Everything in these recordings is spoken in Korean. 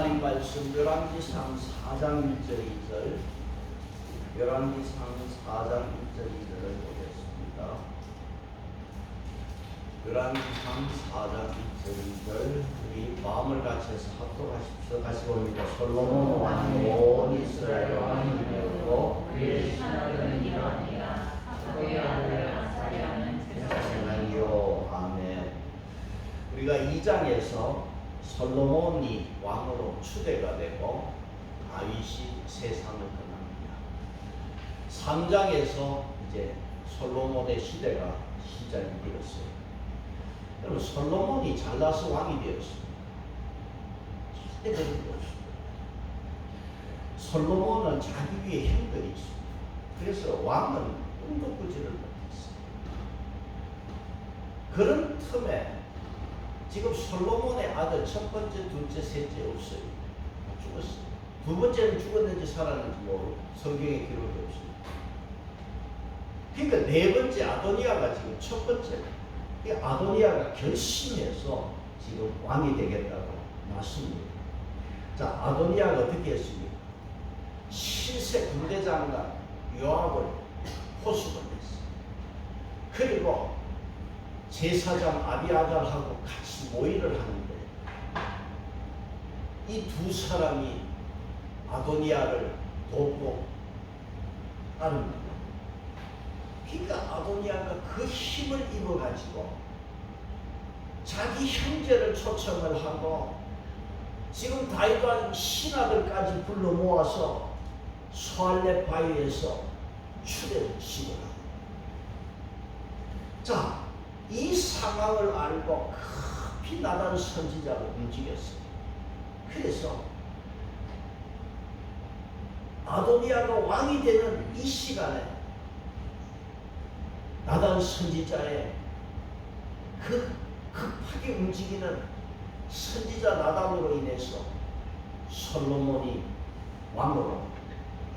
하나님 말씀 열왕기상 4장 1절 2절 열왕기상 4장 1절 2절을 보겠습니다. 열왕기상 4장 1절 2절 우리 마음을 같이해서 합독하십시오. 같이 봅니다. 솔로몬 왕이 온 이스라엘 왕이 되었고 그의 신하들은 이러하니라. 그의 아들 아사랴는 제사장이요. 아멘. 우리가 2장에서 솔로몬이 왕으로 추대가 되고 다윗이 세상을 떠납니다. 3장에서 이제 솔로몬의 시대가 시작이 되었어요. 여러분, 솔로몬이 잘나서 왕이 되었습니다. 절대 그런 게 없습니다. 솔로몬은 자기 위에 형들이 있습니다. 그래서 왕은 꿈도 못했어요. 그런 틈에 지금 솔로몬의 아들 첫 번째, 둘째, 셋째 없어요. 죽었어요. 두 번째는 죽었는지 살았는지 모르고 성경에 기록이 없습니다. 그러니까 네 번째 아도니아가 지금 첫 번째. 이 아도니아가 결심해서 지금 왕이 되겠다고 나섭니다. 자, 아도니아가 어떻게 했습니까? 실세 군대장관 요압을 호수를 했어요. 그리고 제사장 아비아달하고 같이 모의를 하는데 이 두 사람이 아도니아를 돕고 따릅니다. 그러니까 아도니아가 그 힘을 입어가지고 자기 형제를 초청을 하고 지금 다윗왕 신하들까지 불러 모아서 소알렙 바위에서 추대를 시도합니다. 자, 이 상황을 알고 급히 나단 선지자를 움직였어요. 그래서 아도니아가 왕이 되는 이 시간에 나단 선지자의 그 급하게 움직이는 선지자 나단으로 인해서 솔로몬이 왕으로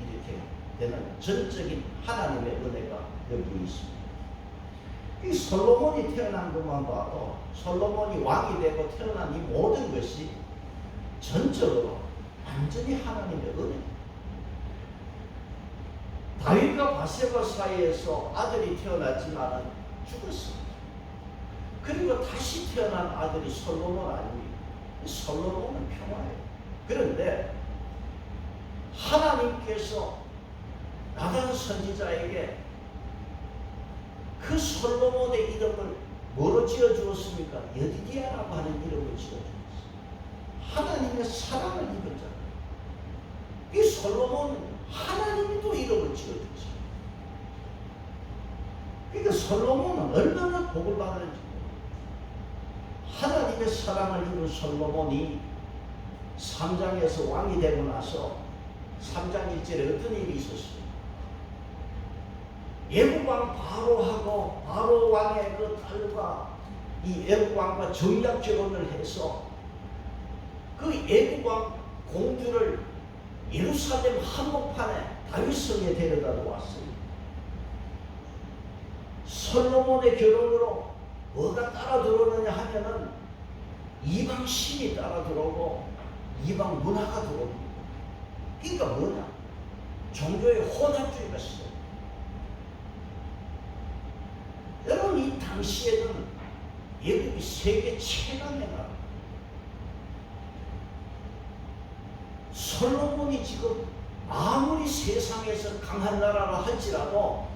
이렇게 되는 전적인 하나님의 은혜가 여기 있습니다. 이 솔로몬이 태어난 것만 봐도 솔로몬이 왕이 되고 태어난 이 모든 것이 전적으로 완전히 하나님의 은혜입니다. 다윗과 바세바 사이에서 아들이 태어났지만 죽었습니다. 그리고 다시 태어난 아들이 솔로몬 아닙니까? 솔로몬은 평화예요. 그런데 하나님께서 나단 선지자에게 그 솔로몬의 이름을 뭐로 지어주었습니까? 여디디아라고 하는 이름을 지어주었어요. 하나님의 사랑을 입은 자예요. 이 솔로몬은 하나님이 또 이름을 지어주었어요. 그러니까 솔로몬은 얼마나 복을 받았는지 하나님의 사랑을 입은 솔로몬이 3장에서 왕이 되고 나서 3장 1절에 어떤 일이 있었어요? 애국왕 바로하고 바로 왕의 그 딸과 이 애국왕과 정략 결혼을 해서 그 애국왕 공주를 예루살렘 한복판에 다윗성에 데려다 놓았어요. 솔로몬의 결혼으로 뭐가 따라 들어오느냐 하면은 이방 신이 따라 들어오고 이방 문화가 들어옵니다. 그러니까 뭐냐? 종교의 혼합주의가 있어요. 여러분, 이 당시에는 예국이 세계 최강의 나라. 솔로몬이 지금 아무리 세상에서 강한 나라라 할지라도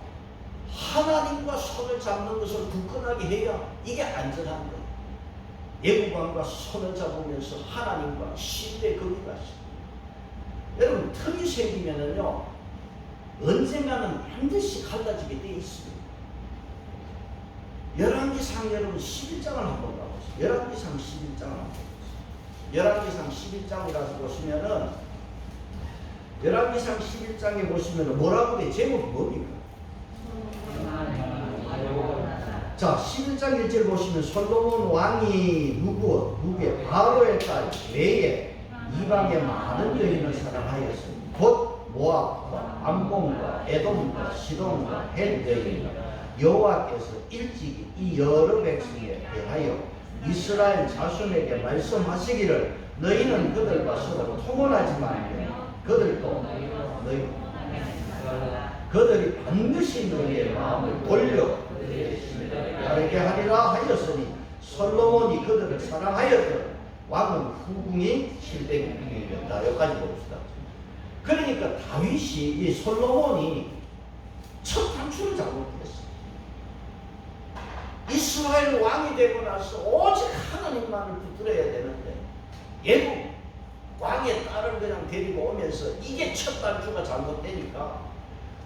하나님과 손을 잡는 것을 굳건하게 해야 이게 안전한 거예요. 예국왕과 손을 잡으면서 하나님과 신뢰의 거리가 있어요. 여러분, 틈이 생기면은요, 언젠가는 반드시 갈라지게 되어 있습니다. 열왕기상 여러분 11장을 한번 봐보세요. 열왕기상 11장을 한번 보세요. 열왕기상 11장을 가서 보시면은 열왕기상 11장에 보시면은 뭐라고 돼? 제목이 뭡니까? 자, 11장 1절 보시면 솔로몬 왕이 누구의 바로의 딸 레에 이방의 많은 여인을 사랑하였으니 곧 모압과 암몬과 에돔과 시돈과 헷 여인 여호와께서 일찍이 이 여러 백성에 대하여 이스라엘 자손에게 말씀하시기를 너희는 그들과 서로 통혼하지 말며 그들도 너희 그들이 반드시 너희의 마음을 돌려 다르게 하리라 하였으니 솔로몬이 그들을 사랑하였던 왕은 후궁이 700명이었다. 여기까지 봅시다. 그러니까 다윗이 이 솔로몬이 첫 단추를 잘못했어. 이스라엘 왕이 되고 나서 오직 하나님만을 붙들어야 되는데 얘도 왕의 딸을 그냥 데리고 오면서 이게 첫 단추가 잘못되니까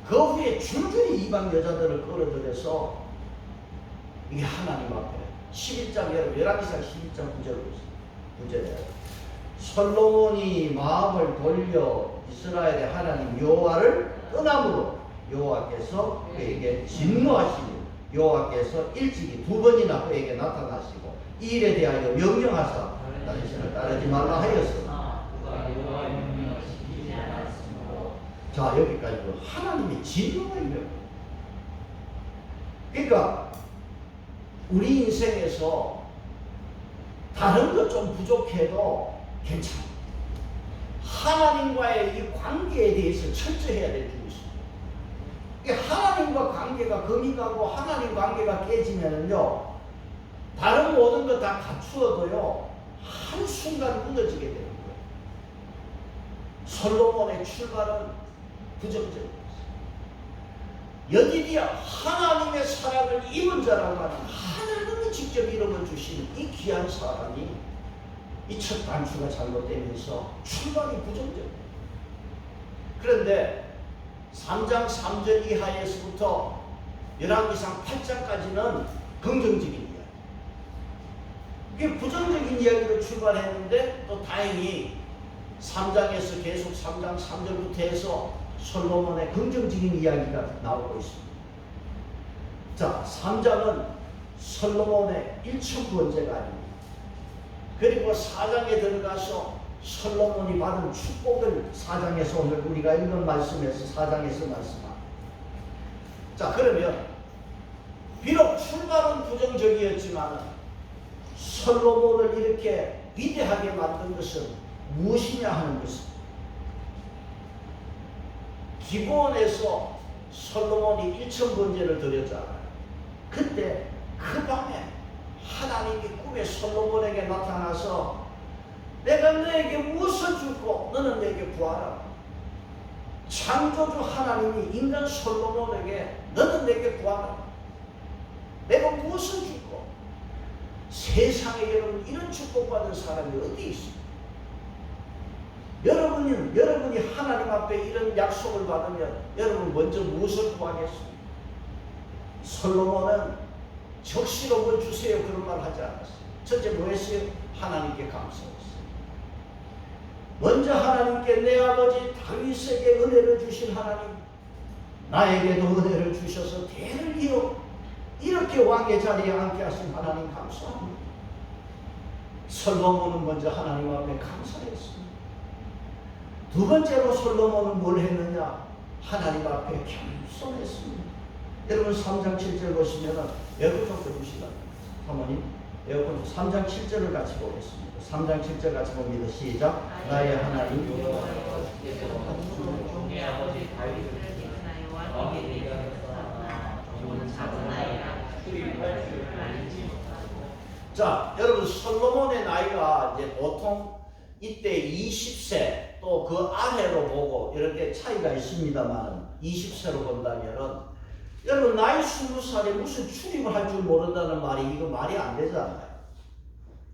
그 후에 줄줄이 이방 여자들을 끌어들여서 이게 하나님 앞에 11장 여러분 11기상 11장 9절에 솔로몬이 마음을 돌려 이스라엘의 하나님 여호와를 떠남으로 여호와께서 그에게 진노하시니 여호와께서 일찍이 두 번이나 그에게 나타나시고 이 일에 대하여 명령하사 당신을 따르지 말라 하였으나 자 여기까지 하나님의 진노가 있는 그러니까 우리 인생에서 다른 것 좀 부족해도 괜찮아. 하나님과의 이 관계에 대해서 철저해야 될 줄이 있습니다. 하나님과 관계가 금이 가고 하나님 관계가 깨지면은요, 다른 모든 것 다 갖추어도요, 한순간 무너지게 되는 거예요. 솔로몬의 출발은 부정적이었어요. 여기디야 하나님의 사랑을 입은 자라고 하는 하나님이 직접 이름을 주시는 이 귀한 사람이 이 첫 단추가 잘못되면서 출발이 부정적이에요. 그런데 3장 3절 이하에서부터 열왕기상 8장까지는 긍정적인 이야기. 이게 부정적인 이야기로 출발했는데 또 다행히 3장에서 계속 3장 3절부터 해서 솔로몬의 긍정적인 이야기가 나오고 있습니다. 자, 3장은 솔로몬의 1천번째가 아닙니다. 그리고 4장에 들어가서 솔로몬이 받은 축복을 4장에서 오늘 우리가 읽은 말씀에서 4장에서 말씀합니다. 자, 그러면 비록 출발은 부정적이었지만 솔로몬을 이렇게 위대하게 만든 것은 무엇이냐 하는 것입니다. 기브온에서 솔로몬이 1000번제를 드렸잖아요. 그때 그 밤에 하나님이 꿈에 솔로몬에게 나타나서 내가 너에게 무엇을 주고 너는 내게 구하라. 창조주 하나님이 인간 솔로몬에게 너는 내게 구하라. 내가 무엇을 주고 세상에 여러분 이런 축복받은 사람이 어디 있습니까? 여러분이 하나님 앞에 이런 약속을 받으면 여러분 먼저 무엇을 구하겠습니까? 솔로몬은 적시로 뭘 주세요 그런 말 하지 않았어요. 첫째 뭐 했어요? 하나님께 감사했어요. 먼저 하나님께 내 아버지 다윗에게 은혜를 주신 하나님, 나에게도 은혜를 주셔서 대를 이어 이렇게 왕의 자리에 앉게 하신 하나님 감사합니다. 솔로몬은 먼저 하나님 앞에 감사했습니다. 두 번째로 솔로몬은 뭘 했느냐? 하나님 앞에 겸손했습니다. 여러분 3장 7절 보시면 에어컨 좀 꺼주시다. 사모님 에어컨 3장 7절을 같이 보겠습니다. 3장 7절 같이 봅니다. 시작. 나의 하나님 종의 아버지 다윗을 자, 여러분 솔로몬의 나이가 이제 보통 이때 20세 또 그 아래로 보고 이렇게 차이가 있습니다만 20세로 본다면은 여러분 나이 20살에 무슨 출입을 할 줄 모른다는 말이 이거 말이 안 되잖아요.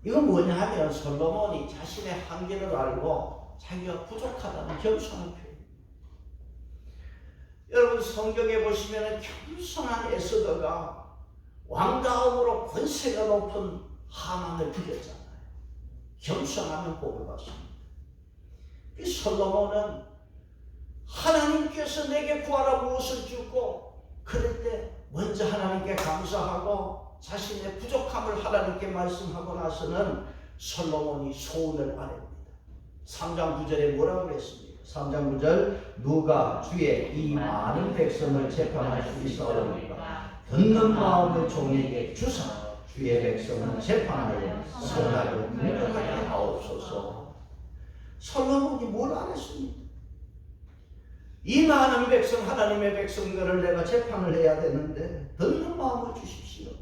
이건 뭐냐 하면 솔로몬이 자신의 한계를 알고 자기가 부족하다는 겸손한 표현. 여러분 성경에 보시면 겸손한 에스더가 왕다움으로 권세가 높은 하만을 죽였잖아요. 겸손하면 복을 받습니다. 이 솔로몬은 하나님께서 내게 구하라 무엇을 주고 그럴 때 먼저 하나님께 감사하고 자신의 부족함을 하나님께 말씀하고 나서는 솔로몬이 소원을 아냅니다. 3장 9절에 뭐라고 그랬습니까? 3장 9절 누가 주의 이 많은 백성을 재판할 수 있어옵니까? 듣는 마음을 종에게 주사 주의 백성을 재판하여 선악을 분별하게 하옵소서. 솔로몬이 뭘 안 했습니까? 이 많은 백성, 하나님의 백성들을 내가 재판을 해야 되는데 듣는 마음을 주십시오.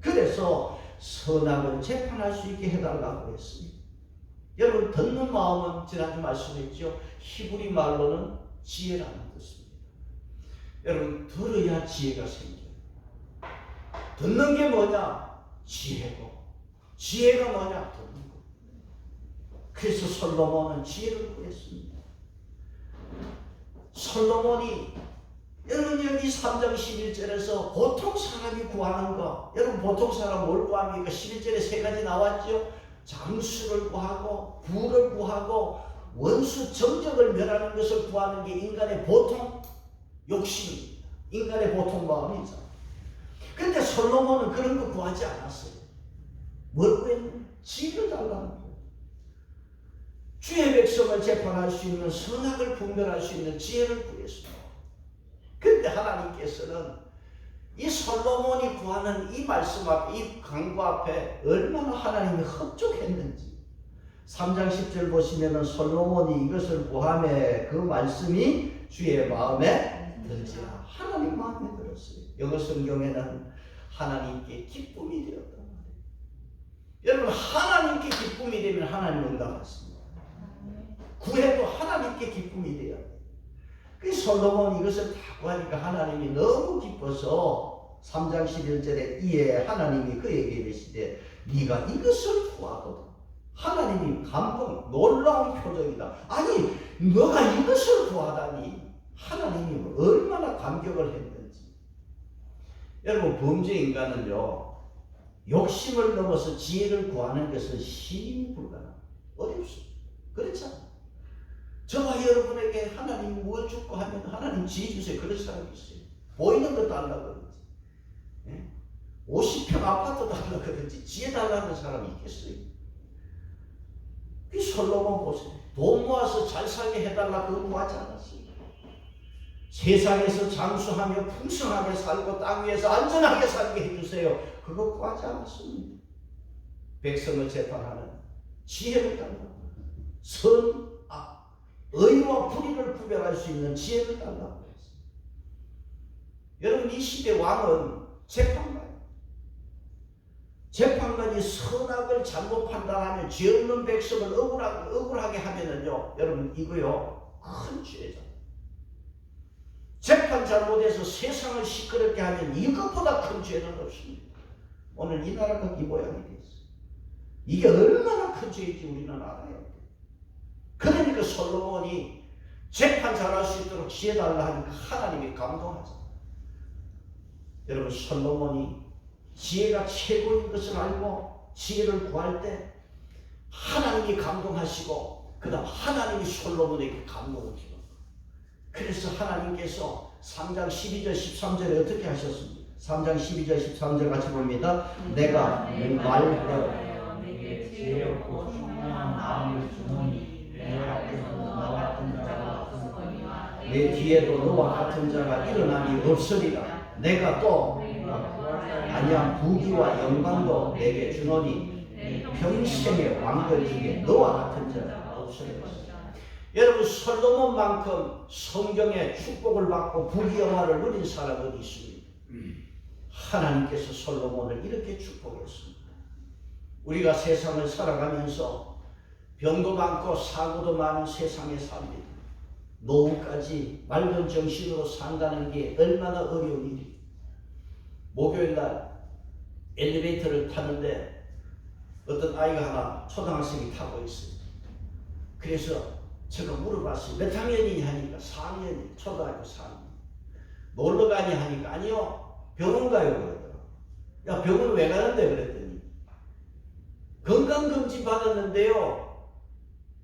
그래서 선악을 재판할 수 있게 해달라고 했습니다. 여러분, 듣는 마음은 지난주 말씀했죠. 히브리 말로는 지혜라는 뜻입니다. 여러분, 들어야 지혜가 생겨요. 듣는 게 뭐냐? 지혜고, 지혜가 뭐냐? 듣는 거. 그래서 솔로몬은 지혜를 구했습니다. 솔로몬이, 여러분, 여기 3장 11절에서 보통 사람이 구하는 거, 여러분, 보통 사람 뭘 구합니까? 11절에 세 가지 나왔죠. 장수를 구하고, 부를 구하고, 원수 정적을 멸하는 것을 구하는 게 인간의 보통 욕심입니다. 인간의 보통 마음이죠. 그런데 솔로몬은 그런 거 구하지 않았어요. 뭘 구했느냐? 지혜를 달라는 거예요. 주의 백성을 재판할 수 있는, 선악을 분별할 수 있는 지혜를 구했습니다. 그런데 하나님께서는 이 솔로몬이 구하는 이 말씀 앞에, 이 강구 앞에 얼마나 하나님이 흡족했는지 3장 10절 보시면은 솔로몬이 이것을 구하매 그 말씀이 주의 마음에 들지라. 하나님 마음에 들었어요. 영어 성경에는 하나님께 기쁨이 되었단 말이에요. 여러분, 하나님께 기쁨이 되면 하나님 응답하십니다. 구해도 하나님께 기쁨이 돼야 돼요. 그 솔로몬이 이것을 다 구하니까 하나님이 너무 기뻐서 3장 11절에 이에 하나님이 그에게 이르시되 네가 이것을 구하도다. 하나님이 감동, 놀라운 표정이다. 아니, 너가 이것을 구하다니. 하나님이 얼마나 감격을 했는지. 여러분, 범죄 인간은요, 욕심을 넘어서 지혜를 구하는 것은 힘이 불가능합니다. 어렵습니다. 그렇잖아요. 저와 여러분에게 하나님이 뭘 줄까 하면 하나님 지혜 주세요. 그런 사람이 있어요. 보이는 거 달라고 그러지. 50평 아파트 달라고 그러지. 지혜 달라는 사람이 있겠어요? 그 솔로몬 보세요. 돈 모아서 잘 살게 해달라 그거 구하지 않았어요. 세상에서 장수하며 풍성하게 살고 땅 위에서 안전하게 살게 해주세요. 그거 구하지 않았습니다. 백성을 재판하는 지혜를 달라고. 선, 악, 의와 불의를 구별할 수 있는 지혜를 달라고 했어요. 여러분, 이 시대 왕은 재판관. 재판관이 선악을 잘못 판단하면 죄 없는 백성을 억울하게 하면은요, 여러분, 이거요, 큰 죄죠. 재판 잘못해서 세상을 시끄럽게 하면 이것보다 큰 죄는 없습니다. 오늘 이 나라가 이 모양이 됐어요. 이게 얼마나 큰 죄인지 우리는 알아야 돼요. 그러니까 솔로몬이 재판 잘할 수 있도록 지혜 달라 하니까 하나님이 감동하죠. 여러분, 솔로몬이 지혜가 최고인 것을 알고 지혜를 구할 때 하나님이 감동하시고 그 다음 하나님이 솔로몬에게 감동을 주는 거예요. 그래서 하나님께서 3장 12절 13절에 어떻게 하셨습니까? 3장 12절 13절 같이 봅니다. 내가 말하여 내게 지혜롭고 총명한 마음을 주노니 내 앞에서 너와 같은 자가 없으거니와 내 뒤에도 너와 같은 자가 일어나니 없으리라. 내가 또 아니야 부귀와 영광도 내게 주노니 평생의 왕들 중에 너와 같은 자가 없으리라. 여러분, 솔로몬만큼 성경의 축복을 받고 부귀 영화를 누린 사람은 있습니다. 하나님께서 솔로몬을 이렇게 축복했습니다. 우리가 세상을 살아가면서 병도 많고 사고도 많은 세상에 삽니다. 노후까지 맑은 정신으로 산다는 게 얼마나 어려운 일이에요. 목요일날 엘리베이터를 탔는데 어떤 아이가 하나 초등학생이 타고 있어요. 그래서 제가 물어봤어요. 몇 학년이니 하니까 4학년이 초등학교 4학년. 놀러 가니 하니까 아니요, 병원 가요 그러더라고요. 야, 병원 왜 가는데 그랬더니 건강검진 받았는데요,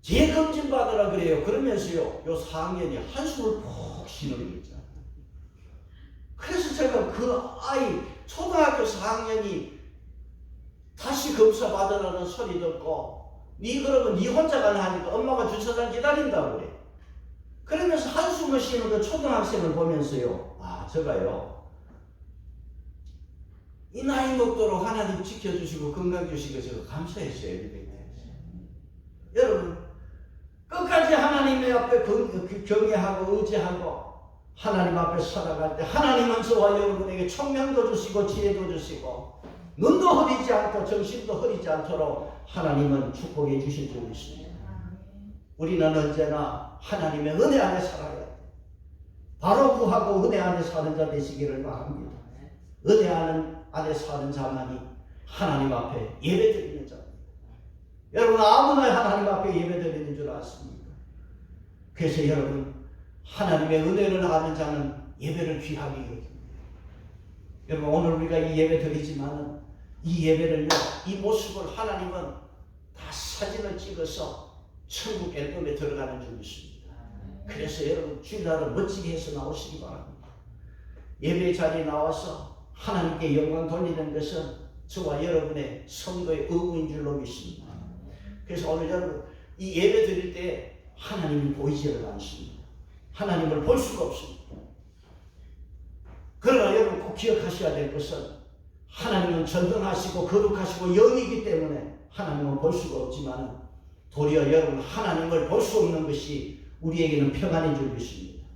재검진 받으라 그래요. 그러면서요, 요 4학년이 한숨을 푹 쉬는 거 있잖아요. 그래서 제가 그 아이 초등학교 4학년이 다시 검사 받으라는 소리 듣고 니 그러면 니 혼자 가나 하니까 엄마가 주차장 기다린다고 그래. 그러면서 한숨을 쉬는 그 초등학생을 보면서요, 아, 저가요 이 나이 먹도록 하나님 지켜주시고 건강 주시고 제가 감사했어요. 여러분 끝까지 하나님의 앞에 경외하고 의지하고 하나님 앞에 살아갈 때 하나님은 저와 여러분에게 총명도 주시고 지혜도 주시고 눈도 흐리지 않고 정신도 흐리지 않도록 하나님은 축복해 주실 줄 믿습니다. 우리는 언제나 하나님의 은혜 안에 살아야 돼. 바로 구하고 은혜 안에 사는 자 되시기를 바랍니다. 은혜 안에 사는 자만이 하나님 앞에 예배드리는 자입니다. 여러분 아무나 하나님 앞에 예배드리는 줄 아십니까? 그래서 여러분 하나님의 은혜를 아는 자는 예배를 귀하게 여깁니다. 여러분 오늘 우리가 이 예배 드리지만은 이 예배를요, 이 모습을 하나님은 다 사진을 찍어서 천국 앨범에 들어가는 줄 믿습니다. 그래서 여러분 주일날은 멋지게 해서 나오시기 바랍니다. 예배 자리에 나와서 하나님께 영광 돌리는 것은 저와 여러분의 성도의 의무인 줄로 믿습니다. 그래서 오늘 여러분 이 예배 드릴 때 하나님이 보이지를 않습니다. 하나님을 볼 수가 없습니다. 그러나 여러분 꼭 기억하셔야 될 것은 하나님은 전능하시고 거룩하시고 영이기 때문에 하나님은 볼 수가 없지만 도리어 여러분 하나님을 볼 수 없는 것이 우리에게는 평안인 줄 믿습니다.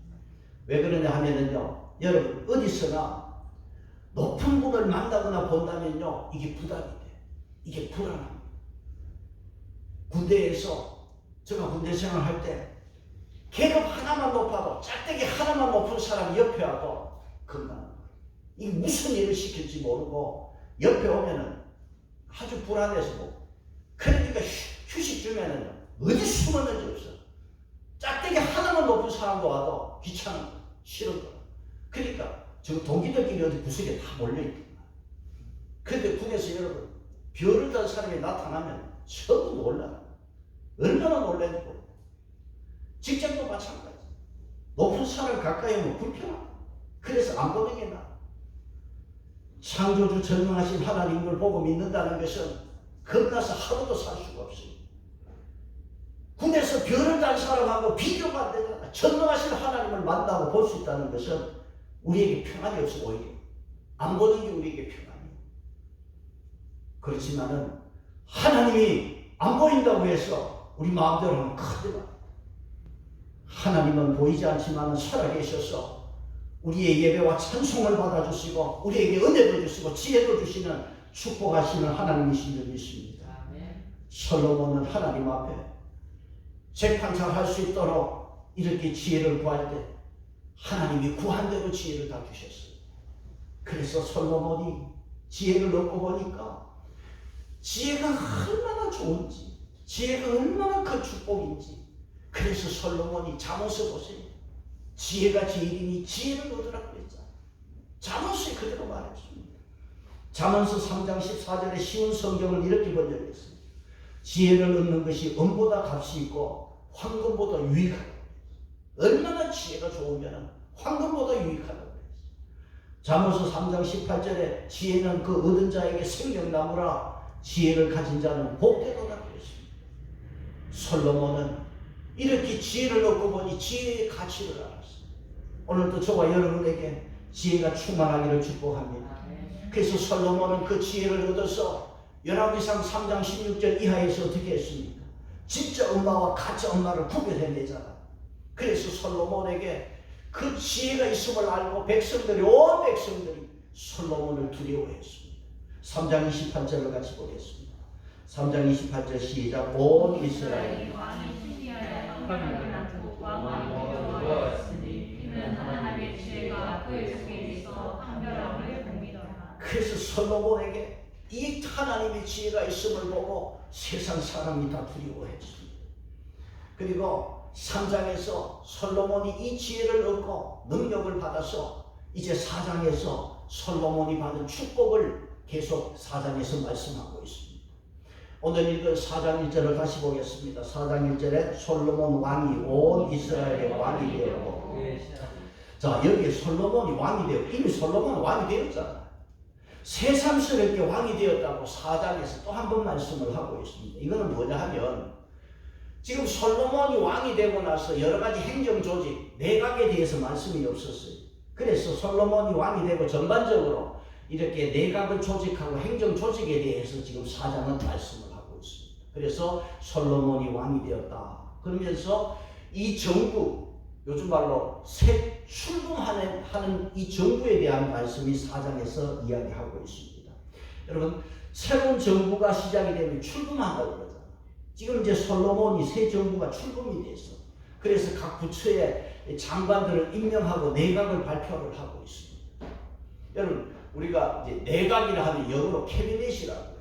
왜 그러냐 하면요, 여러분 어디서나 높은 분을 만나거나 본다면요 이게 부담이 돼요. 이게 불안합니다. 군대에서 제가 군대 생활할 때 계급 하나만 높아도 짝대기 하나만 높은 사람이 옆에 와도 금방 이게 무슨 일을 시킬지 모르고 옆에 오면은 아주 불안해서 보고 그러니까 휴식 주면은 어디 숨었는지 없어. 짝대기 하나만 높은 사람도 와도 귀찮은 거 싫은 거. 그러니까 저 동기들끼리 어디 구석에 다 몰려있구나. 그런데 군에서 여러분 별을 단 사람이 나타나면 전부 놀라. 얼마나 놀라는지 모르고. 직장도 마찬가지. 높은 사람 가까이 오면 불편하고. 그래서 안 보는 게 나아. 창조주 전능하신 하나님을 보고 믿는다는 것은 겁나서 하루도 살 수가 없어요. 군에서 별을 단 사람하고 비교가 안 되잖아. 전능하신 하나님을 만나고 볼 수 있다는 것은 우리에게 평안이 없어 오히려. 안 보는 게 우리에게 평안이에요. 그렇지만은 하나님이 안 보인다고 해서 우리 마음대로 하면 큰일 나. 하나님은 보이지 않지만 살아계셔서 우리의 예배와 찬송을 받아주시고 우리에게 은혜도 주시고 지혜도 주시는 축복하시는 하나님이신 줄 믿습니다. 솔로몬은 하나님 앞에 재판잘 할 수 있도록 이렇게 지혜를 구할 때 하나님이 구한 대로 지혜를 다 주셨어요. 그래서 솔로몬이 지혜를 얻고 보니까 지혜가 얼마나 좋은지, 지혜가 얼마나 큰 축복인지. 그래서 솔로몬이 잠언서 보세요. 지혜가 제일이니 지혜를 얻으라고 했잖아요. 잠언서에 그대로 말했습니다. 잠언서 3장 14절에 쉬운 성경을 이렇게 번역했습니다. 지혜를 얻는 것이 은보다 값이 있고 황금보다 유익하다. 얼마나 지혜가 좋으면 황금보다 유익하다고 했어요. 잠언서 3장 18절에 지혜는 그 얻은 자에게 생명나무라 지혜를 가진 자는 복되도다 그랬습니다. 솔로몬은 이렇게 지혜를 얻고 보니 지혜의 가치를 알았어요. 오늘도 저와 여러분에게 지혜가 충만하기를 축복합니다. 그래서 솔로몬은 그 지혜를 얻어서 열왕기상 3장 16절 이하에서 어떻게 했습니까? 진짜 엄마와 가짜 엄마를 구별해내잖아. 그래서 솔로몬에게 그 지혜가 있음을 알고 백성들이 온 백성들이 솔로몬을 두려워했습니다. 3장 28절을 같이 보겠습니다. 3장 28절 시작. 온 이스라엘 그래서 솔로몬에게 이 하나님의 지혜가 있음을 보고 세상 사람이 다 두려워했습니다. 그리고 3장에서 솔로몬이 이 지혜를 얻고 능력을 받아서 이제 4장에서 솔로몬이 받은 축복을 계속 4장에서 말씀하고 있습니다. 오늘 읽은 4장 1절을 다시 보겠습니다. 4장 1절에 솔로몬 왕이 온 이스라엘의 왕이 되었고, 자 여기에 솔로몬이 왕이 되었고, 이미 솔로몬은 왕이 되었잖아. 새삼스럽게 왕이 되었다고 4장에서 또 한 번 말씀을 하고 있습니다. 이거는 뭐냐 하면 지금 솔로몬이 왕이 되고 나서 여러 가지 행정 조직, 내각에 대해서 말씀이 없었어요. 그래서 솔로몬이 왕이 되고 전반적으로 이렇게 내각을 조직하고 행정 조직에 대해서 지금 4장은 말씀을 하고 있습니다. 그래서 솔로몬이 왕이 되었다. 그러면서 이 정부, 요즘 말로 새 출범하는 이 정부에 대한 말씀이 4장에서 이야기하고 있습니다. 여러분, 새로운 정부가 시작이 되면 출범한다고 그러잖아요. 지금 이제 솔로몬이 새 정부가 출범이 됐어. 그래서 각 부처의 장관들을 임명하고 내각을 발표를 하고 있습니다. 여러분, 우리가 이제 내각이라 하면 영어로 캐비넷이라고 해요.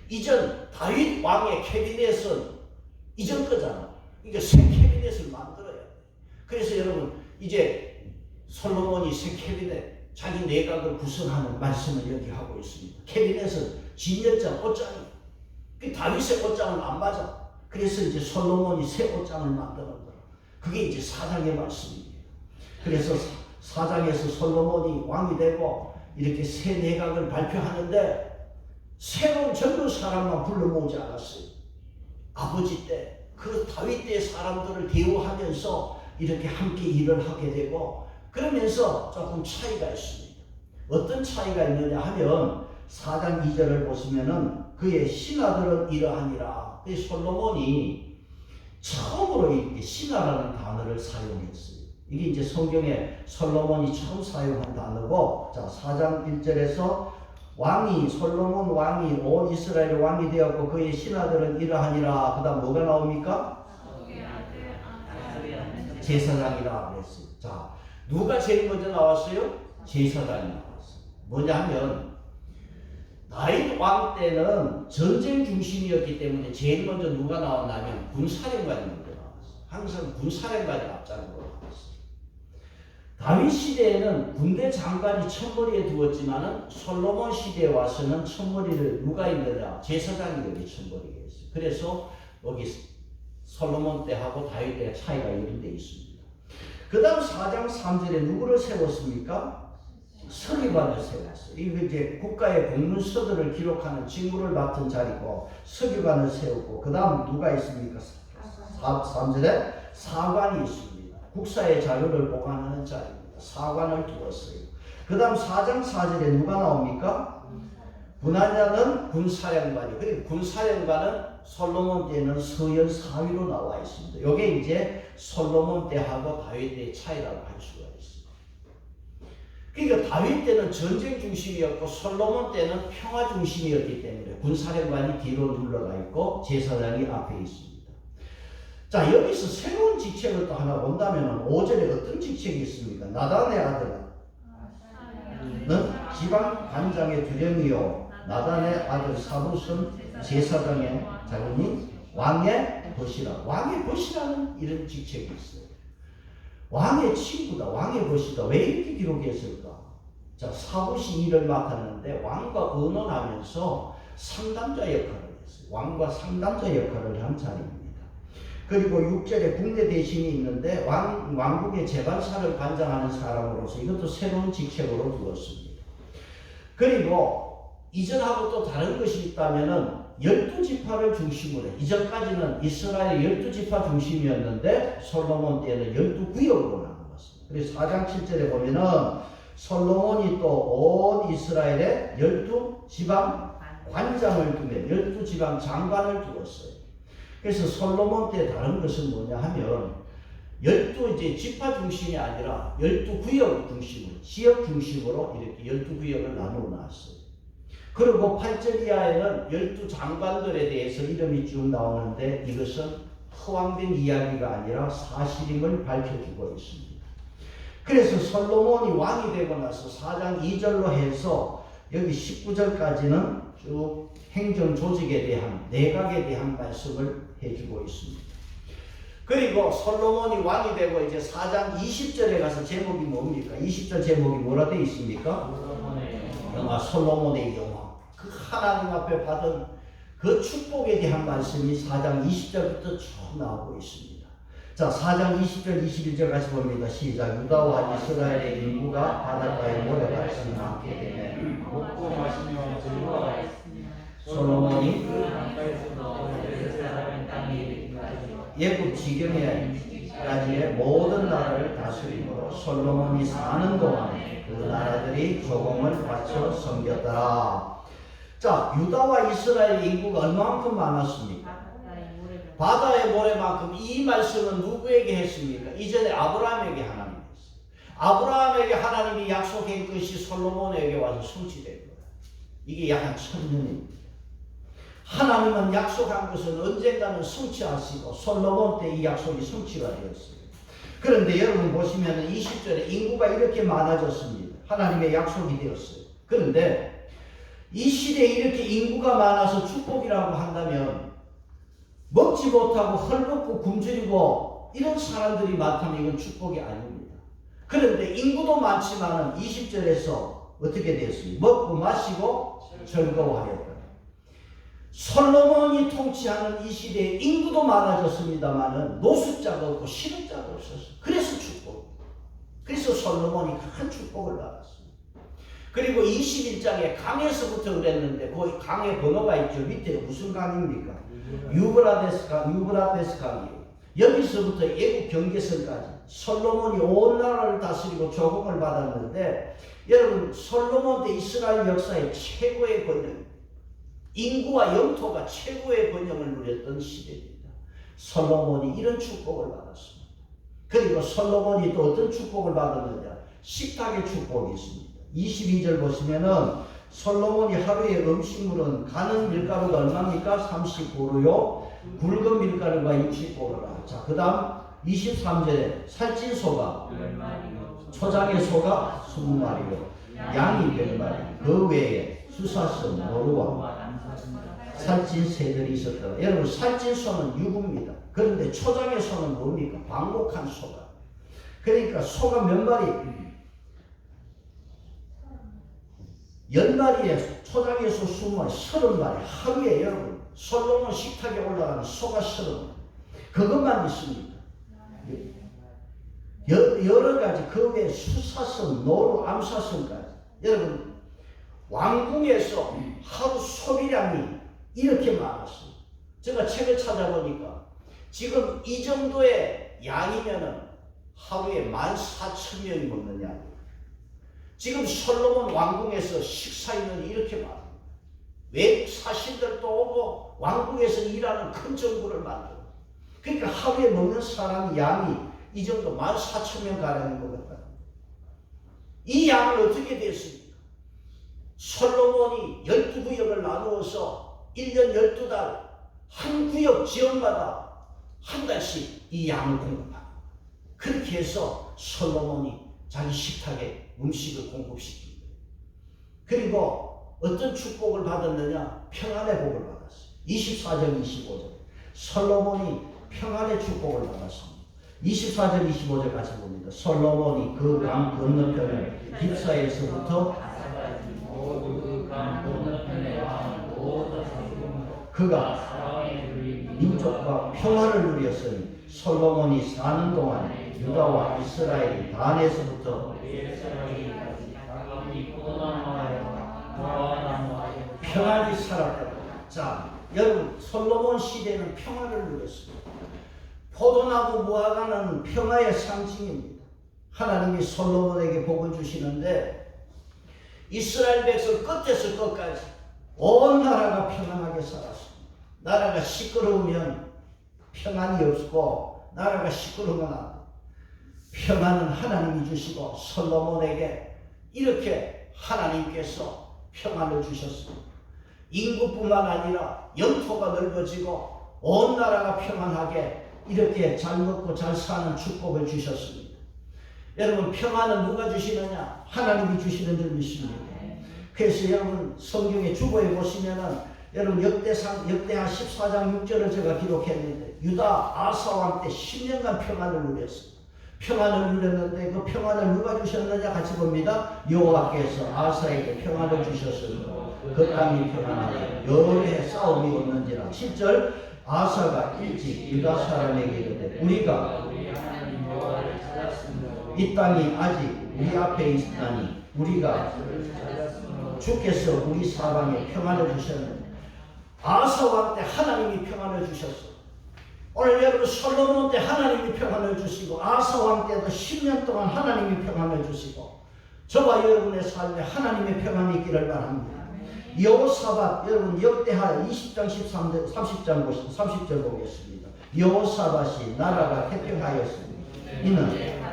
이전 다윗 왕의 캐비넷은 이전 거잖아. 그러니까 새 캐비넷을 만들어야 돼. 그래서 여러분, 이제 솔로몬이 새 캐비넷, 자기 내각을 구성하는 말씀을 여기 하고 있습니다. 캐비넷은 진열장, 옷장이. 그 다윗의 옷장은 안 맞아. 그래서 이제 솔로몬이 새 옷장을 만드는 거야. 그게 이제 4장의 말씀입니다. 그래서 4장에서 솔로몬이 왕이 되고 이렇게 새 내각을 발표하는데 새로운 젊은 사람만 불러 모으지 않았어요. 아버지 때 그 다윗 때 사람들을 대우하면서 이렇게 함께 일을 하게 되고 그러면서 조금 차이가 있습니다. 어떤 차이가 있느냐 하면 4장 2절을 보시면은 그의 신하들은 이러하니라. 그 솔로몬이 처음으로 이렇게 신하라는 단어를 사용했어요. 이게 이제 성경에 솔로몬이 처음 사용한 단어고, 자 4장 1절에서 솔로몬 왕이 온 이스라엘 왕이 되었고 그의 신하들은 이러하니라. 그 다음 뭐가 나옵니까? 제사장이라 그랬어요. 자, 누가 제일 먼저 나왔어요? 제사장이 나왔어요. 뭐냐 하면 다윗 왕 때는 전쟁 중심이었기 때문에 제일 먼저 누가 나왔냐면 군사령관이 먼저 나왔어요. 항상 군사령관이 앞장으로 나왔어요. 다윗 시대에는 군대 장관이 첫머리에 두었지만은 솔로몬 시대에 와서는 첫머리를 누가 있느냐? 제사장이 여기 첫머리에 있어요. 그래서 여기 솔로몬 때하고 다윗 때의 차이가 이런 데 있습니다. 그 다음 4장 3절에 누구를 세웠습니까? 서기관을 세웠어요. 이거 이제 국가의 공문서들을 기록하는 직무를 맡은 자리고 서기관을 세웠고 그 다음 누가 있습니까? 3절에 사관이 있습니다. 국사의 자료를 보관하는 자리입니다. 사관을 두었어요. 그 다음 4장 4절에 누가 나옵니까? 분하냐는 군사령관이. 그리고 군사령관은 솔로몬 때는 서열 4위로 나와 있습니다. 이게 이제 솔로몬 때하고 다윗 때의 차이라고 할 수가 있습니다. 그러니까 다윗 때는 전쟁 중심이었고 솔로몬 때는 평화 중심이었기 때문에 군사령관이 뒤로 눌러가 있고 제사장이 앞에 있습니다. 자, 여기서 새로운 직책을 또 하나 본다면 5절에 어떤 직책이 있습니까? 나단의 아들은 지방 관장의 두령이요 나단의 아들 사부는 제사장의 자손이 왕의 벗이라. 왕의 벗이라는 이런 직책이 있어요. 왕의 친구다, 왕의 벗이다. 왜 이렇게 기록했을까? 자, 사부시 일을 맡았는데 왕과 의논하면서 상담자 역할을 했어요. 왕과 상담자 역할을 한 자리입니다. 그리고 6절에 국내 대신이 있는데 왕국의 재반사를 관장하는 사람으로서 이것도 새로운 직책으로 두었습니다. 그리고 이전하고 또 다른 것이 있다면은 12지파를 중심으로 해. 이전까지는 이스라엘 12지파 중심이었는데 솔로몬 때는 12구역으로 나누었습니다. 그래서 4장 7절에 보면은 솔로몬이 또 온 이스라엘에 12지방 관장을 두며 12지방 장관을 두었어요. 그래서 솔로몬 때 다른 것은 뭐냐 하면 12 지파 중심이 아니라 12구역 중심으로, 지역 중심으로 이렇게 12구역을 나누어 놨어요. 그리고 8절 이하에는 12장관들에 대해서 이름이 쭉 나오는데 이것은 허황된 이야기가 아니라 사실임을 밝혀주고 있습니다. 그래서 솔로몬이 왕이 되고 나서 4장 2절로 해서 여기 19절까지는 쭉 행정 조직에 대한, 내각에 대한 말씀을 해주고 있습니다. 그리고 솔로몬이 왕이 되고 이제 4장 20절에 가서 제목이 뭡니까? 20절 제목이 뭐라 되어 있습니까? 영화 솔로몬의 영화. 그 하나님 앞에 받은 그 축복에 대한 말씀이 4장 20절부터 쭉 나오고 있습니다. 자, 4장 20절 21절 같이 봅니다. 시작. 유다와 이스라엘의 인구가 바닷가에 모여같이 많게 되네. 먹고 마시며 즐거워하였으며 솔로몬이 그 강가에서 넣어 세상의 땅에 이르기까지 예굽 지경에 때까지의 모든 나라를 다스림으로 솔로몬이 사는 동안에 그 나라들이 조공을 바쳐 섬겼더라. 자, 유다와 이스라엘 인구가 얼마만큼 많았습니까? 바다의 모래만큼. 이 말씀은 누구에게 했습니까? 이전에 아브라함에게 하나님 했어요. 아브라함에게 하나님이 약속한 것이 솔로몬에게 와서 성취된 거예요. 이게 약 한 1000년입니다. 하나님은 약속한 것은 언젠가는 성취하시고 솔로몬 때 이 약속이 성취가 되었어요. 그런데 여러분 보시면 20절에 인구가 이렇게 많아졌습니다. 하나님의 약속이 되었어요. 그런데 이 시대에 이렇게 인구가 많아서 축복이라고 한다면 먹지 못하고 헐벗고 굶주리고 이런 사람들이 많다면 이건 축복이 아닙니다. 그런데 인구도 많지만 20절에서 어떻게 되었습니까? 먹고 마시고 즐거워하였다. 솔로몬이 통치하는 이 시대에 인구도 많아졌습니다만은 노숙자가 없고 실업자가 없었어요. 그래서 축복. 그래서 솔로몬이 큰 축복을 받았습니다. 그리고 21장에 강에서부터 그랬는데 그 강의 번호가 있죠. 밑에 무슨 강입니까? 유브라데스 강이에요. 여기서부터 애국 경계선까지 솔로몬이 온 나라를 다스리고 조공을 받았는데 여러분 솔로몬 때 이스라엘 역사의 최고의 번영, 인구와 영토가 최고의 번영을 누렸던 시대입니다. 솔로몬이 이런 축복을 받았습니다. 그리고 솔로몬이 또 어떤 축복을 받았느냐? 식탁의 축복이 있습니다. 22절 보시면은 솔로몬이 하루에 음식물은 가는 밀가루가 얼마입니까? 30보루요. 굵은 밀가루가 60보루라. 자, 그 다음 23절에 살찐 소가 초장의 소가 20마리요. 양이 100마리. 그 외에 수사성, 노루와 살찐 새들이 있었더라. 여러분 살찐 소는 유구입니다. 그런데 초장의 소는 뭡니까? 방목한 소가. 그러니까 소가 몇 마리? 10마리에 초장의 소 20마리, 30마리. 하루에 여러분 솔로몬 식탁에 올라가는 소가 30마리. 그것만 있습니다. 여러 가지 그 외에 수사성, 노루, 암사성까지. 여러분 왕궁에서 하루 소비량이 이렇게 많았어요. 제가 책을 찾아보니까 지금 이 정도의 양이면은 하루에 14,000명이 먹는 양이에요. 지금 솔로몬 왕궁에서 식사인원이 이렇게 많아요. 외국 사신들도 오고 왕궁에서 일하는 큰 정부를 만들고. 그러니까 하루에 먹는 사람 양이 이 정도 14,000명 가량이 먹었다. 이 양을 어떻게 됐습니까? 솔로몬이 12구역을 나누어서 1년 12달 한 구역 지역마다 한 달씩 이 양을 공급합니다. 그렇게 해서 솔로몬이 자기 식탁에 음식을 공급시킵니다. 그리고 어떤 축복을 받았느냐? 평안의 복을 받았어요. 24절 25절 솔로몬이 평안의 축복을 받았습니다. 24절 25절 같이 봅니다. 솔로몬이 그 강 건너편을 깁사에서부터 그가 민족과 평화를 누렸으니 솔로몬이 사는 동안에 유다와 이스라엘이 단에서부터 평안히 살았다. 자, 여러분 솔로몬 시대는 평화를 누렸습니다. 포도나무 무화과는 평화의 상징입니다. 하나님이 솔로몬에게 복을 주시는데 이스라엘 백성 끝에서 끝까지 온 나라가 평안하게 살았습니다. 나라가 시끄러우면 평안이 없고 나라가 시끄러우면 안 돼. 평안은 하나님이 주시고 솔로몬에게 이렇게 하나님께서 평안을 주셨습니다. 인구뿐만 아니라 영토가 넓어지고 온 나라가 평안하게 이렇게 잘 먹고 잘 사는 축복을 주셨습니다. 여러분 평안은 누가 주시느냐? 하나님이 주시는 줄 믿습니다. 그래서 여러분 성경에 주보에 보시면은 여러분 역대하 14장 6절을 제가 기록했는데 유다 아사 왕 때 10년간 평안을 누렸습니다. 평안을 누렸는데 그 평안을 누가 주셨느냐 같이 봅니다. 여호와께서 아사에게 평안을 주셨으므로 그 땅이 평안하여 여러 해 싸움이 없는지라. 10절 아사가 일찍 유다 사람에게 이르되 우리가 이 땅이 아직 우리 앞에 있다니 우리가 주께서 우리 사방에 평안을 주셨는데 아사 왕 때 하나님이 평안을 주셨어. 오늘 여러분 솔로몬 때 하나님이 평안을 주시고 아사 왕 때도 10년 동안 하나님이 평안을 주시고 저와 여러분의 삶에 하나님의 평안이 있기를 바랍니다. 여호사밧 여러분 역대하 20장 13절 30절 보겠습니다. 여호사밧이 나라가 태평하였습니다. 이는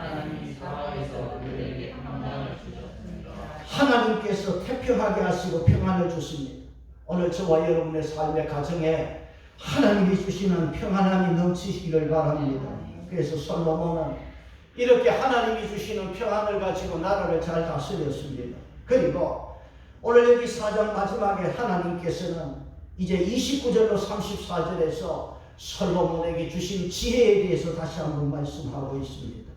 하나님께서 태평하게 하시고 평안을 주십니다. 오늘 저와 여러분의 삶의 가정에 하나님이 주시는 평안함이 넘치시기를 바랍니다. 그래서 솔로몬은 이렇게 하나님이 주시는 평안을 가지고 나라를 잘 다스렸습니다. 그리고 오늘 여기 4장 마지막에 하나님께서는 이제 29절로 34절에서 솔로몬에게 주신 지혜에 대해서 다시 한번 말씀하고 있습니다.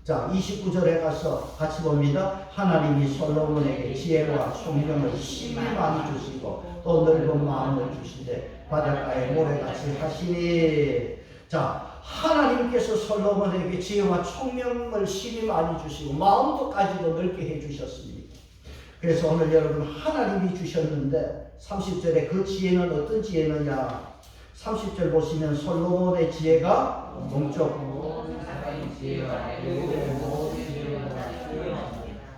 자, 29절에 가서 같이 봅니다. 하나님이 솔로몬에게 지혜와 총명을 심히 많이 주시고 또 넓은 마음을 주시되 바닷가에 모래같이 하시니. 자, 하나님께서 솔로몬에게 지혜와 총명을 심히 많이 주시고 마음도까지도 넓게 해주셨습니다. 그래서 오늘 여러분 하나님이 주셨는데 30절에 그 지혜는 어떤 지혜느냐. 30절 보시면 솔로몬의 지혜가 동쪽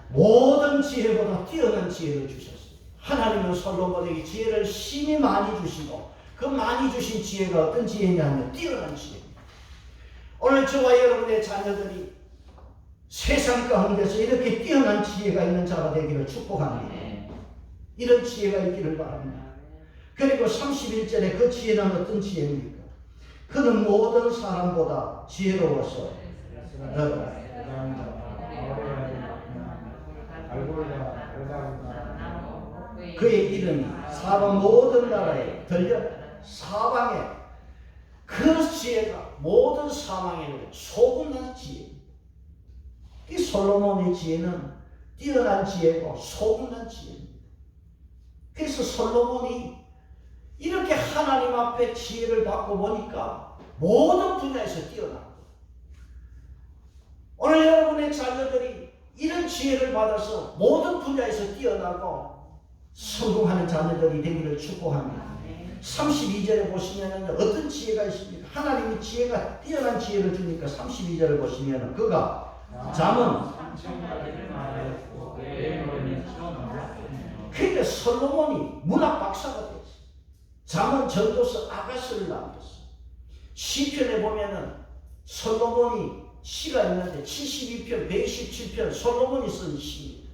모든 지혜보다 뛰어난 지혜를 주셨어요. 하나님은 솔로몬에게 지혜를 심히 많이 주시고 그 많이 주신 지혜가 어떤 지혜냐면 뛰어난 지혜입니다. 오늘 저와 여러분의 자녀들이 세상 가운데서 이렇게 뛰어난 지혜가 있는 자가 되기를 축복합니다. 이런 지혜가 있기를 바랍니다. 그리고 31절에 그 지혜는 어떤 지혜입니까? 그는 모든 사람보다 지혜로워서 그의 이름이 사방 모든 나라에 들려 사방에 그 지혜가 모든 사방에 소문난 지혜입니다. 이 솔로몬의 지혜는 뛰어난 지혜고 소문난 지혜입니다. 그래서 솔로몬이 이렇게 하나님 앞에 지혜를 받고 보니까 모든 분야에서 뛰어나고 오늘 여러분의 자녀들이 이런 지혜를 받아서 모든 분야에서 뛰어나고 성공하는 자녀들이 되기를 축복합니다. 32절에 보시면 어떤 지혜가 있습니까? 하나님이 지혜가 뛰어난 지혜를 주니까 32절을 보시면 그가 잠은 그러니까 솔로몬이 문학 박사가 됐어요. 잠언 전도서 아가스를 남겼어요. 시편에 보면은 솔로몬이 시가 있는데 72편, 117편 솔로몬이 쓴 시입니다.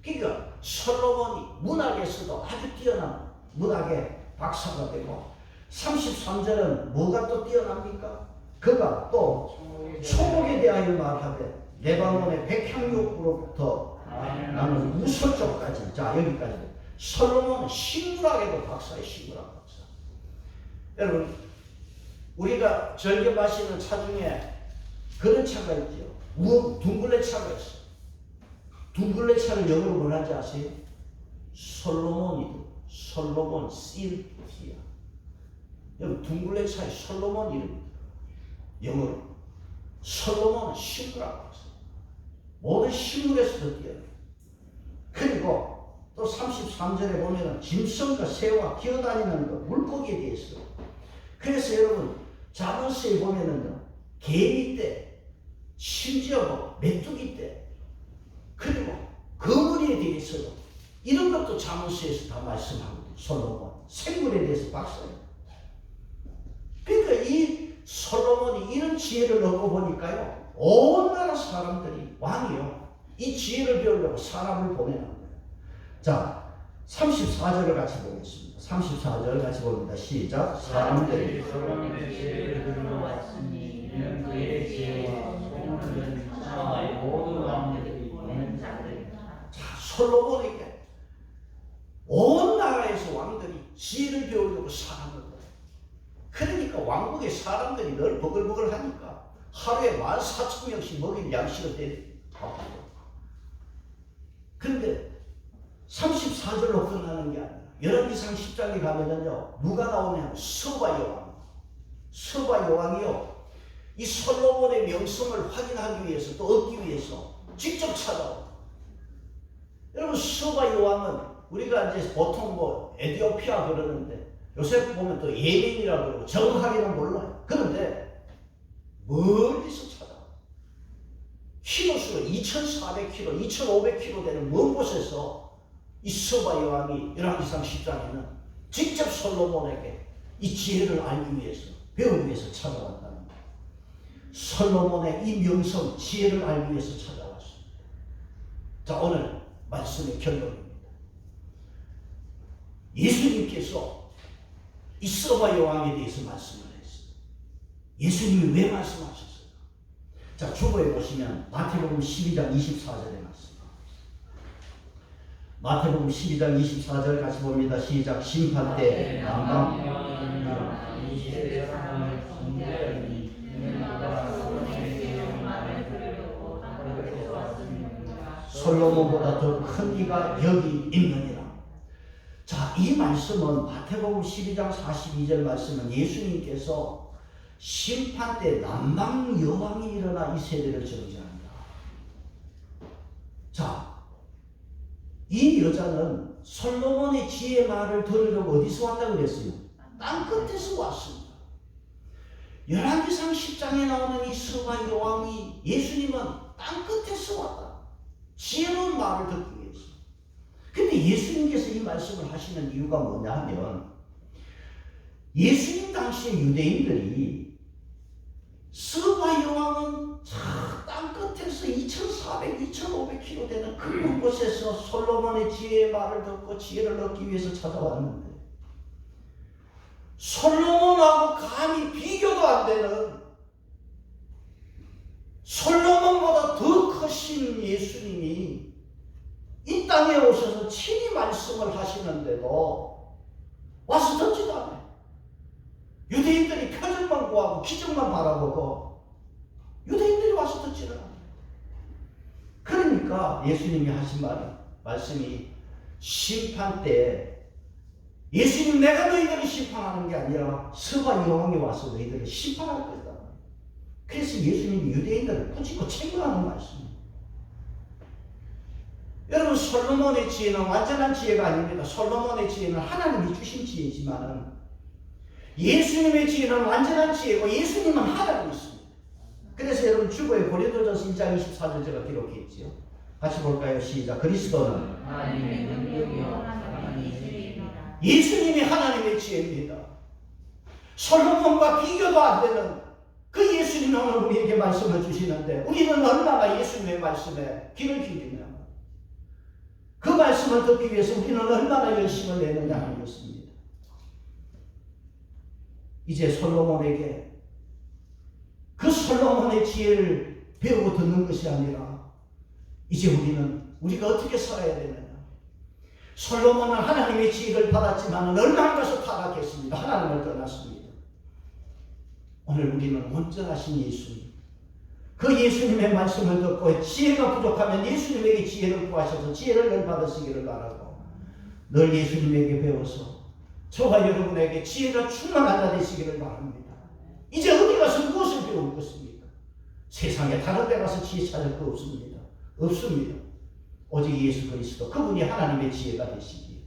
그러니까 솔로몬이 문학에서도 아주 뛰어난 문학의 박사가 되고 33절은 뭐가 또 뛰어납니까? 그가 또 초목에 대하여 말하되 레바논의 백향목으로부터 나는 우설쪽까지 자 여기까지 솔로몬은 식물학에도 박사예요. 식물학 박사. 여러분 우리가 즐겨 마시는 차 중에 그런 차가 있죠. 둥글레 차가 있어요. 둥글레 차를 영어로 뭐라는지 아세요? 솔로몬이도 솔로몬 실티아. 여러분 둥글레 차의 솔로몬 이름입니다. 영어로 솔로몬은 식물학 박사. 모든 식물에서도 뛰어요. 그리고 또 33절에 보면은 짐승과 새와 기어다니는 것, 물고기에 대해서. 그래서 여러분 잠언서에 보면은 개미 때, 심지어 뭐 메뚜기 때, 그리고 거물에 대해서도 이런 것도 잠언서에서 다 말씀하거든요. 솔로몬 생물에 대해서 박사예요. 그러니까 이 솔로몬이 이런 지혜를 얻고 보니까요, 온 나라 사람들이 왕이요 이 지혜를 배우려고 사람을 보내는 거예요. 자, 34절을 같이 보겠습니다. 34절 같이 봅니다. 시작. 사람들이 솔로몬의 지혜를 들어왔으니 이는 그의 지혜와 소문을 듣는 나라의 모든 왕들이 보낸 자들이다. 자, 솔로몬에게 온 나라에서 왕들이 지혜를 배우려고 사람을 보내. 그러니까 왕국의 사람들이 늘 버글버글 하니까 하루에 14,000명씩 먹일 양식을 대입하고. 그런데 34절로 끝나는 게 아니라 열왕기상 10장에 가면은요 누가 나오냐면 스바 여왕. 스바 여왕이요 이 솔로몬의 명성을 확인하기 위해서 또 얻기 위해서 직접 찾아옵니다. 여러분 스바 여왕은 우리가 이제 보통 뭐 에티오피아 그러는데 요새 보면 또 예민이라고 그러고 정확하게는 몰라요. 그런데 멀리서 찾아. 키로수로 2,400km, 2,500km 되는 먼 곳에서 이 서바 여왕이 열왕기상 10장에는 직접 솔로몬에게 이 지혜를 알기 위해서, 배우기 위해서 찾아왔다는 거예요. 솔로몬의 이 명성, 지혜를 알기 위해서 찾아왔습니다. 자, 오늘 말씀의 결론입니다. 예수님께서 이 서바 여왕에 대해서 말씀을 했어요. 예수님이 왜 말씀하셨어요? 자, 주보에 보시면 마태복음 12장 24절의 말씀. 마태복음 12장 24절 같이 봅니다. 시작. 심판 때 남방 솔로몬보다 더 큰 이가 여기 있느니라. 자, 이 말씀은 마태복음 12장 42절 말씀은 예수님께서 심판 때 남방 여왕이 일어나 이 세대를 정죄합니다. 자, 이 여자는 솔로몬의 지혜 말을 들으려고 어디서 왔다고 그랬어요? 땅 끝에서 왔습니다. 열왕기상 10장에 나오는 이 서바 여왕이 예수님은 땅 끝에서 왔다. 지혜로운 말을 듣기 위해서. 근데 예수님께서 이 말씀을 하시는 이유가 뭐냐 하면 예수님 당시의 유대인들이 서바 여왕은 땅 끝에서 2,400, 2,500km 되는 그 곳에서 솔로몬의 지혜의 말을 듣고 지혜를 얻기 위해서 찾아왔는데 솔로몬하고 감히 비교도 안 되는 솔로몬보다 더 크신 예수님이 이 땅에 오셔서 친히 말씀을 하시는데도 와서 듣지도 않아요. 유대인들이 표적만 구하고 기적만 바라보고 유대인들이 와서 듣지는 않아요. 그러니까 예수님이 하신 말씀이 심판 때 예수님 내가 너희들을 심판하는 게 아니라 서바 여왕이 와서 너희들을 심판할 거다. 그래서 예수님이 유대인들을 꾸짖고 책망하는 말씀입니다. 여러분, 솔로몬의 지혜는 완전한 지혜가 아닙니다. 솔로몬의 지혜는 하나님이 주신 지혜지만은 예수님의 지혜는 완전한 지혜고 예수님은 하나님이 있습니다. 그래서 여러분 주보에 고린도전서 1장 24절 제가 기록했지요. 같이 볼까요? 시작. 그리스도는 하나님의 능력이요 하나님의 지혜입니다. 예수님이 하나님의 지혜입니다. 솔로몬과 비교도 안 되는 그 예수님이 오늘 우리에게 말씀을 주시는데 우리는 얼마나 예수님의 말씀에 귀를 기울이냐, 그 말씀을 듣기 위해서 우리는 얼마나 열심을 내느냐 하는 것입니다. 이제 솔로몬에게 그 솔로몬의 지혜를 배우고 듣는 것이 아니라 이제 우리가 어떻게 살아야 되느냐. 솔로몬은 하나님의 지혜를 받았지만 얼마 안 가서 타락했습니다. 하나님을 떠났습니다. 오늘 우리는 온전하신 예수님, 그 예수님의 말씀을 듣고 지혜가 부족하면 예수님에게 지혜를 구하셔서 지혜를 늘 받으시기를 바라고 늘 예수님에게 배워서 저와 여러분에게 지혜가 충만한 자 되시기를 바랍니다. 이제 어디 가서 무엇을 배울 것입니까? 세상에 다른 데 가서 지혜 찾을 거 없습니다. 없습니다. 오직 예수 그리스도, 그분이 하나님의 지혜가 되시기에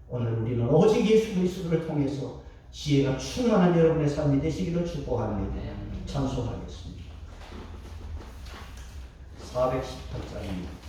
오늘 우리는 오직 예수 그리스도를 통해서 지혜가 충만한 여러분의 삶이 되시기를 축복합니다. 찬송하겠습니다. 418장입니다.